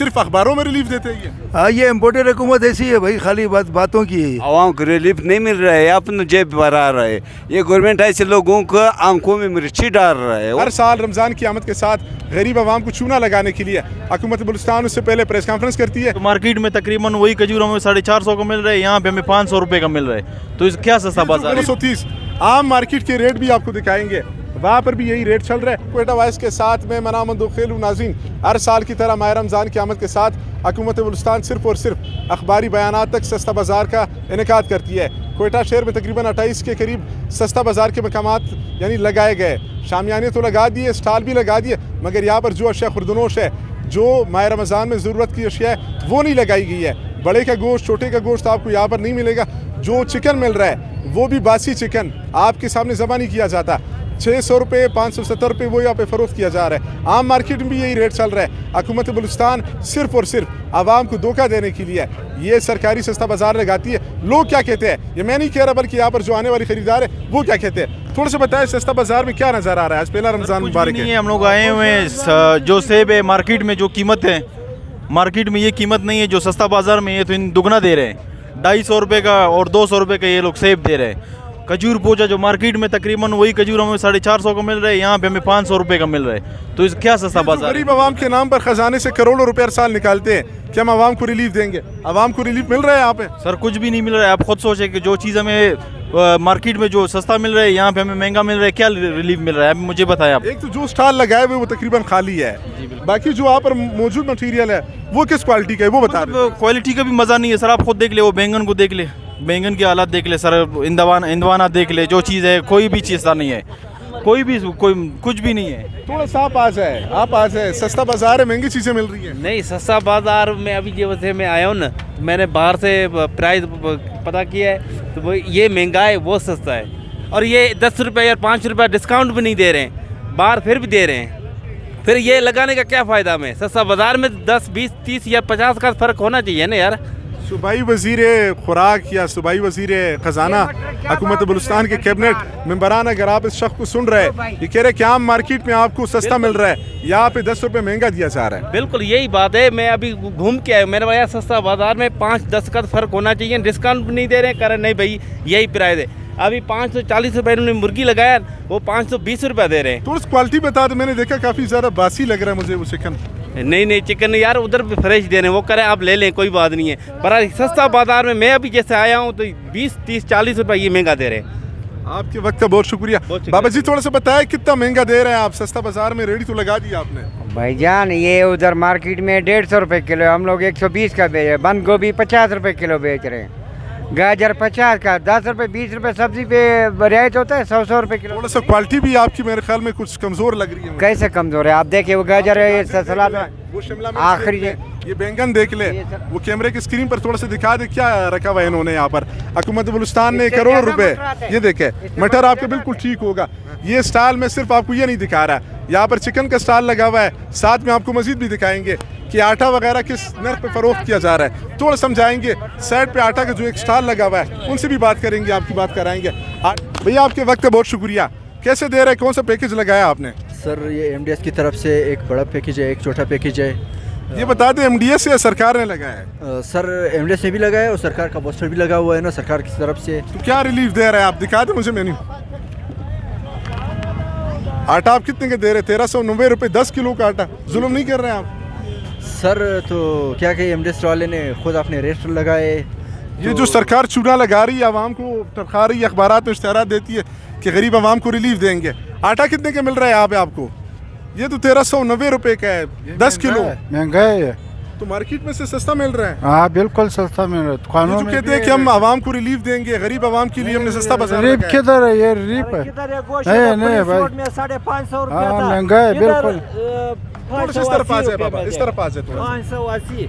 सिर्फ अखबारों में रिलीफ देते हैं। हाँ, ये इम्पोर्टेड हुकूमत ऐसी है भाई, खाली बातों की है। आवाम को रिलीफ नहीं मिल रहा है, अपने जेब भरा रहा है। ये गवर्नमेंट ऐसे लोगों को आंखों में मिर्ची डाल रहा है। हर साल रमज़ान की आमद के साथ गरीब आवाम को चूना लगाने के लिए हुकूमत बलूचिस्तान उससे पहले प्रेस कॉन्फ्रेंस करती है। तो मार्केट में तकरीबन वही खजूर हमें 450 का मिल रहा है, यहाँ पे हमें 500 रुपये का मिल रहा है। तो इस क्या सस्ता बाजार है। 230 आम मार्केट के रेट भी आपको दिखाएंगे, वहाँ पर भी यही रेट चल रहा है। क्वेटा वॉइस के साथ में मना मंदुखेलू नाज़रीन, हर साल की तरह माह रमज़ान की आमद के साथ हुकूमत बलूचिस्तान सिर्फ और सिर्फ अखबारी बयानात तक सस्ता बाज़ार का इनेकाद करती है। क्वेटा शहर में तकरीबन 28 के करीब सस्ता बाज़ार के मकामात यानी लगाए गए। शामियाने तो लगा दिए, स्टॉल भी लगा दिए, मगर यहाँ पर जो अशिया खुर्दनोश है, जो माह रमज़ान में ज़रूरत की अशिया है, वो नहीं लगाई गई है। बड़े का गोश्त, छोटे का गोश्त आपको यहाँ पर नहीं मिलेगा। जो चिकन मिल रहा है वो भी बासी चिकन आपके सामने ज़बा नहीं किया जाता। 600 रुपये, 570 रुपये वो यहाँ पे फ़रोख्त किया जा रहा है। आम मार्केट में भी यही रेट चल रहा है। हुकूमत बलूचिस्तान सिर्फ और सिर्फ आवाम को धोखा देने के लिए ये सरकारी सस्ता बाज़ार लगाती है। लोग क्या कहते हैं ये मैं नहीं कह रहा, बल्कि यहाँ पर जो आने वाली खरीदार है वो क्या कहते हैं। थोड़ा सा बताएं सस्ता बाज़ार में क्या नज़र आ रहा है। आज पहला रमज़ान मुबारक है। हम लोग आए हुए हैं, जो सेब है मार्केट में जो कीमत है, मार्केट में ये कीमत नहीं है जो सस्ता बाज़ार में है, तो इन दुगना दे रहे हैं। 250 रुपये का और 200 रुपये का ये लोग सेब दे रहे हैं। खजूर पूछा जो मार्केट में तकरीबन वही खजूर हमें 450 का मिल रहा है, यहाँ पे हमें 500 रुपये का मिल रहा है। तो इस क्या सस्ता बाजार है। गरीब आवाम के नाम पर खजाने से करोड़ों रुपए हर साल निकालते हैं कि हम आवाम को रिलीफ देंगे। आवाम को रिलीफ मिल रहा है यहाँ पे? सर कुछ भी नहीं मिल रहा है। आप खुद सोचें कि जो चीज़ हमें मार्केट में जो सस्ता मिल रहा है, यहाँ पे हमें महंगा मिल रहा है। क्या रिलीफ मिल रहा है अभी मुझे बताएं आप। एक तो जो स्टॉल लगाए हुए वो तकरीबन खाली है, बाकी जो यहाँ पर मौजूद मटेरियल है वो किस क्वालिटी का है वो बता रहे हैं। क्वालिटी का भी मज़ा नहीं है सर। आप खुद देख ले, वो बैंगन को देख ले, बैंगन की हालत देख ले सर, इंदवाना देख ले, जो चीज़ है कोई भी चीज़ नहीं है, कोई कुछ भी नहीं है। थोड़ा सा आप आ जाए सस्ता बाजार है, महंगी चीज़ें मिल रही है। नहीं, सस्ता बाजार में अभी जो वैसे मैं आया हूँ ना, तो मैंने बाहर से प्राइस पता किया है, तो वो ये महंगा है वो सस्ता है। और ये 10 रुपये या 5 रुपये डिस्काउंट भी नहीं दे रहे हैं, बाहर फिर भी दे रहे हैं। फिर ये लगाने का क्या फ़ायदा हमें। सस्ता बाजार में 10, 20, 30 या 50 का फ़र्क होना चाहिए ना यार। सूबाई वज़ीर खुराक या सूबाई वज़ीर ख़जाना हुकूमत बलूचिस्तान के कैबिनेट मेंबरान, अगर आप इस शख्स को सुन रहे हैं, ये कह रहे कि आम मार्केट में आपको सस्ता मिल रहा है, यहाँ पे 10 रुपये महंगा दिया जा रहा है। बिल्कुल यही बात है। मैं अभी घूम के आया, मैंने बताया सस्ता बाजार में 5-10 का फ़र्क होना चाहिए। डिस्काउंट भी नहीं दे रहे, कारण नहीं भाई यही प्राइस है। अभी 540 रुपये इन्होंने मुर्गी लगाया, वो 520 रुपये दे रहे हैं। थोड़ी क्वालिटी बता दो, मैंने देखा काफ़ी ज़्यादा बासी लग रहा है मुझे वो चिकन। नहीं चिकन यार उधर भी फ्रेश दे रहे हैं, वो करें आप ले लें, कोई बात नहीं है। पर सस्ता बाजार में मैं अभी जैसे आया हूँ तो 20, 30, 40 रुपये ये महंगा दे रहे हैं। आपके वक्त का बहुत शुक्रिया। बाबा जी थोड़ा सा बताएं कितना महंगा दे रहे हैं आप। सस्ता बाजार में रेडी तो लगा दिया आपने। भाईजान ये उधर मार्केट में 150 रुपये किलो, हम लोग 120 का बेच रहे। बंद गोभी 50 रुपये किलो बेच रहे हैं। गाजर 50 का, 10 रुपये 20 रुपये सब्जी पे रियायत होता है, 100 रुपये किलो। थोड़ा सा क्वालिटी भी आपकी मेरे ख्याल में कुछ कमज़ोर लग रही है। कैसे कमज़ोर है? आप देखिए वो गाजर है, ये सलाद वो शिमला मिर्च आखिरी ये बैंगन देख ले, वो कैमरे की स्क्रीन पर थोड़ा सा दिखा दे क्या रखा हुआ है इन्होंने यहाँ पर। हुकूमत बलूचिस्तान ने करोड़ों रुपए, ये देखे मटर आपके बिल्कुल ठीक होगा। ये स्टॉल में सिर्फ आपको ये नहीं दिखा रहा, यहाँ पर चिकन का स्टॉल लगा हुआ है, साथ में आपको मजीद भी दिखाएंगे कि आटा वगैरह किस नर्ख पे फरोख्त किया जा रहा है। थोड़ा समझाएंगे। साइड पे आटा का जो एक स्टॉल लगा हुआ है उनसे भी बात करेंगे, आपकी बात कराएंगे। भैया आपके वक्त का बहुत शुक्रिया। कैसे दे रहे हैं, कौन सा पैकेज लगाया आपने? सर ये MDS की तरफ से एक बड़ा पैकेज है, एक छोटा पैकेज है। ये बता दें MDS या सरकार ने लगाया है? सर MDS ने भी लगाया है और सरकार का पोस्टर भी लगा हुआ है ना सरकार की तरफ से। तो क्या रिलीफ दे रहा है आप दिखा दें मुझे मेन्यू। आटा आप कितने का दे रहे हैं? 1390 रुपये 10 किलो का आटा। जुल्म नहीं कर रहे हैं आप? सर तो क्या कहे, MDS वाले ने खुद अपने रेट लगाए। ये जो सरकार चूना लगा रही है, आवाम को तरखा रही है, अखबारात में इश्तिहारात देती है कि गरीब आवाम को रिलीफ देंगे। आटा कितने का मिल रहा है यहाँ पे आपको? ये तो 1390 रुपये का है, 10 किलो। महंगा है तो मार्केट में से सस्ता मिल रहा है। हाँ बिल्कुल सस्ता मिल रहा है। दुकानों में कहते हैं कि हम आवाम को रिलीफ देंगे, गरीब आवाम के लिए हमने सस्ता बाजार रिलीफ किधर है? ये रिलीफ है नहीं भाई, 550 हाँ महंगा है बिल्कुल। थोड़ा सा इस तरफ आ जाए बाबा, इस तरफ आ जाए थोड़ा। 580।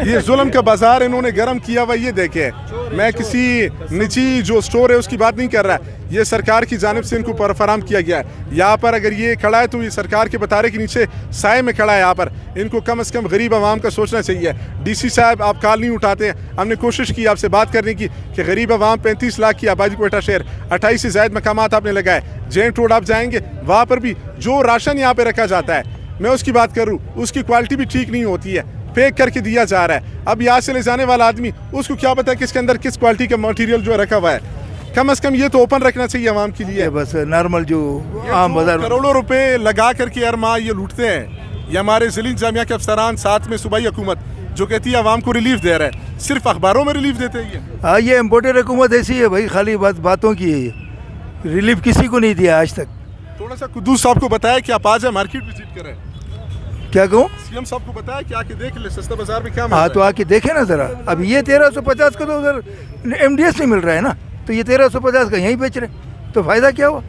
ये जुल्म का बाजार इन्होंने गर्म किया हुआ। ये देखे, मैं किसी निजी जो स्टोर है उसकी बात नहीं कर रहा, ये सरकार की जानिब से इनको फराहम किया गया है। यहाँ पर अगर ये खड़ा है तो ये सरकार के बतारे के नीचे साए में खड़ा है। यहाँ पर इनको कम से कम गरीब आवाम का सोचना चाहिए। DC साहब आप कॉल नहीं उठाते। हमने कोशिश की आपसे बात करने की कि गरीब आवाम 35 लाख की आबादी क्वेटा शहर, 28 से ज़ायद मकामात आपने लगाए। जेंट रोड आप जाएंगे, वहाँ पर भी जो राशन यहाँ पे रखा जाता है मैं उसकी बात करूँ, उसकी क्वालिटी भी ठीक नहीं होती है, फेक करके दिया जा रहा है। अब यहाँ से ले जाने वाला आदमी, उसको क्या पता है किसके अंदर किस क्वालिटी का मटेरियल जो रखा हुआ है। कम से कम ये तो ओपन रखना चाहिए आवाम के लिए। ये बस नॉर्मल जो ये आम तो बाजार करोड़ों रुपए लगा करके हर माह ये लूटते हैं। ये हमारे ज़िला इंतजामिया के अफसरान, साथ में सूबाई हुकूमत जो कहती है आवाम को रिलीफ दे रहा है, सिर्फ अखबारों में रिलीफ देते हैं ये। हाँ, ये इम्पोर्टेड हुकूमत ऐसी है भाई, खाली बातों की है ये। रिलीफ किसी को नहीं दिया आज तक। थोड़ा सा कुद्दूस साहब को बताया कि आप आज मार्केट विजिट करें। क्या कहूँ? सीएम साहब को बताया कि आके देख ले सस्ता बाजार में क्या मिल हाँ, रहा तो आके देखे ना ज़रा। अब ये 1350 का तो उधर MDS में मिल रहा है ना, तो ये 1350 का यहीं बेच रहे, तो फ़ायदा क्या हुआ?